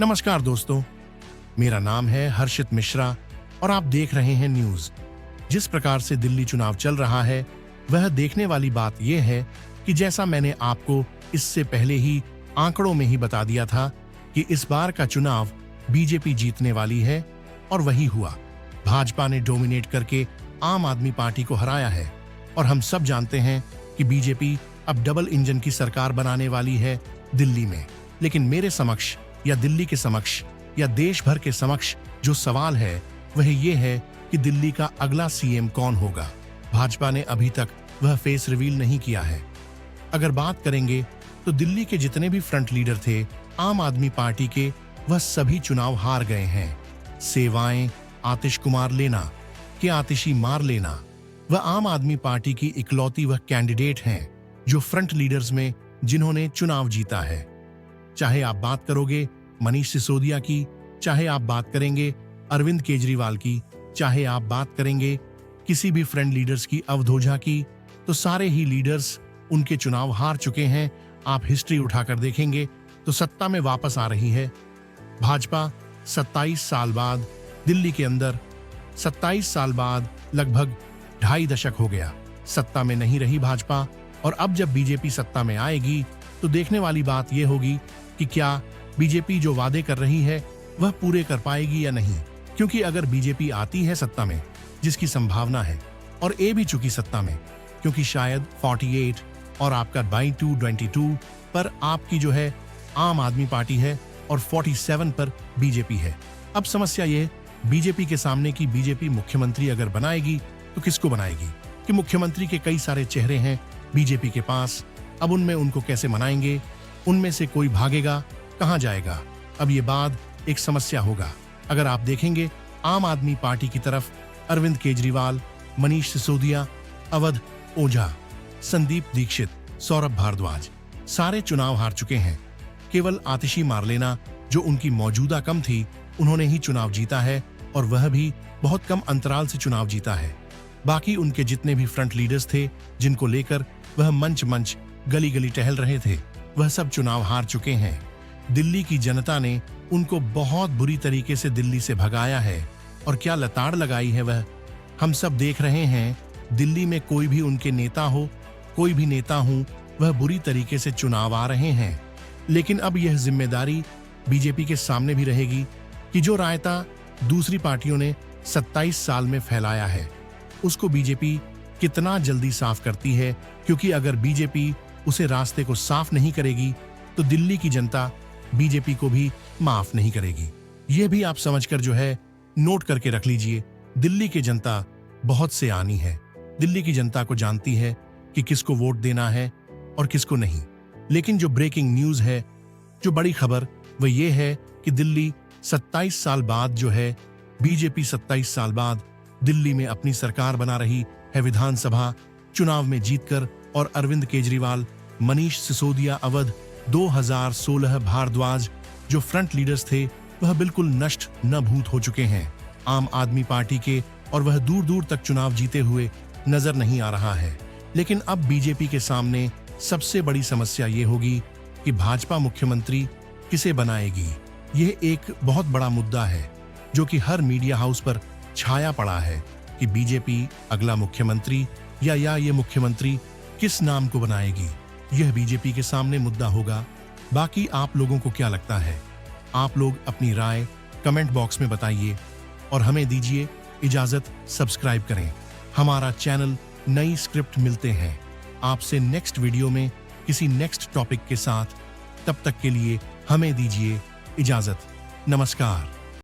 नमस्कार दोस्तों, मेरा नाम है हर्षित मिश्रा और आप देख रहे हैं न्यूज। जिस प्रकार से दिल्ली चुनाव चल रहा है वह देखने वाली बात यह है कि जैसा मैंने आपको इससे पहले ही आंकड़ों में ही बता दिया था कि इस बार का चुनाव बीजेपी जीतने वाली है और वही हुआ। भाजपा ने डोमिनेट करके आम आदमी पार्टी को हराया है और हम सब जानते हैं कि बीजेपी अब डबल इंजन की सरकार बनाने वाली है दिल्ली में। लेकिन मेरे समक्ष या दिल्ली के समक्ष या देश भर के समक्ष जो सवाल है वह ये है कि दिल्ली का अगला सीएम कौन होगा। भाजपा ने अभी तक वह फेस रिवील नहीं किया है। अगर बात करेंगे तो दिल्ली के जितने भी फ्रंट लीडर थे आम आदमी पार्टी के, वह सभी चुनाव हार गए हैं। सेवाएं आतिश कुमार लेना के आतिशी मार लेना, वह आम आदमी पार्टी की इकलौती वह कैंडिडेट हैं जो फ्रंट लीडर्स में जिन्होंने चुनाव जीता है। चाहे आप बात करोगे मनीष सिसोदिया की, चाहे आप बात करेंगे अरविंद केजरीवाल की, चाहे आप बात करेंगे किसी भी फ्रंट लीडर्स की, अवध ओझा की, तो सारे ही लीडर्स उनके चुनाव हार चुके हैं। आप हिस्ट्री उठाकर देखेंगे तो सत्ता में वापस आ रही है भाजपा। 27 साल बाद दिल्ली के अंदर 27 साल बाद लगभग 2.5 दशक हो गया सत्ता में नहीं रही भाजपा, और अब जब बीजेपी सत्ता में आएगी तो देखने वाली बात यह होगी कि क्या बीजेपी जो वादे कर रही है वह पूरे कर पाएगी या नहीं। क्योंकि अगर बीजेपी आती है सत्ता में, जिसकी संभावना है, और ए भी चुकी सत्ता में, क्योंकि शायद 48 और आपका 22 पर आपकी जो है आम आदमी पार्टी है और 47 पर बीजेपी है। अब समस्या ये बीजेपी के सामने की बीजेपी मुख्यमंत्री अगर बनाएगी तो किसको बनाएगी, कि मुख्यमंत्री के कई सारे चेहरे हैं बीजेपी के पास। अब उनमें उनको कैसे मनाएंगे, उनमें से कोई भागेगा, कहां जाएगा। अब ये बात एक समस्या होगा। अगर आप देखेंगे आम आदमी पार्टी की तरफ अरविंद केजरीवाल, मनीष सिसोदिया, अवध ओझा, संदीप दीक्षित, सौरभ भारद्वाज सारे चुनाव हार चुके हैं। केवल आतिशी मार लेना जो उनकी मौजूदा कम थी, उन्होंने ही चुनाव जीता है और वह भी बहुत कम अंतराल से चुनाव जीता है। बाकी उनके जितने भी फ्रंट लीडर्स थे जिनको लेकर वह मंच गली गली टहल रहे थे, वह सब चुनाव हार चुके हैं। दिल्ली की जनता ने उनको बहुत बुरी तरीके से दिल्ली से भगाया है और क्या लताड़ लगाई है वह हम सब देख रहे हैं। दिल्ली में कोई भी उनके नेता हो, कोई भी नेता हो, वह बुरी तरीके से चुनाव आ रहे हैं। लेकिन अब यह जिम्मेदारी बीजेपी के सामने भी रहेगी कि जो रायता दूसरी पार्टियों ने 27 साल में फैलाया है उसको बीजेपी कितना जल्दी साफ करती है। क्योंकि अगर बीजेपी उसे रास्ते को साफ नहीं करेगी तो दिल्ली की जनता बीजेपी को भी माफ नहीं करेगी। यह भी आप समझकर जो है नोट करके रख लीजिए। दिल्ली की जनता बहुत से आनी है। दिल्ली की जनता को जानती है कि किसको वोट देना है और किसको नहीं। लेकिन जो ब्रेकिंग न्यूज है, जो बड़ी खबर, वह यह है कि दिल्ली 27 साल बाद जो है बीजेपी 27 साल बाद दिल्ली में अपनी सरकार बना रही है विधानसभा चुनाव में जीतकर। और अरविंद केजरीवाल, मनीष सिसोदिया, अवध 2016 भारद्वाज जो फ्रंट लीडर्स थे वह बिल्कुल नष्ट न भूत हो चुके हैं आम आदमी पार्टी के, और वह दूर दूर तक चुनाव जीते हुए नजर नहीं आ रहा है। लेकिन अब बीजेपी के सामने सबसे बड़ी समस्या ये होगी कि भाजपा मुख्यमंत्री किसे बनाएगी। यह एक बहुत बड़ा मुद्दा है जो कि हर मीडिया हाउस पर छाया पड़ा है कि बीजेपी अगला मुख्यमंत्री या ये मुख्यमंत्री किस नाम को बनाएगी। यह बीजेपी के सामने मुद्दा होगा। बाकी आप लोगों को क्या लगता है? आप लोग अपनी राय कमेंट बॉक्स में बताइए और हमें दीजिए इजाजत। सब्सक्राइब करें हमारा चैनल। नई स्क्रिप्ट मिलते हैं आपसे नेक्स्ट वीडियो में किसी नेक्स्ट टॉपिक के साथ। तब तक के लिए हमें दीजिए इजाजत। नमस्कार।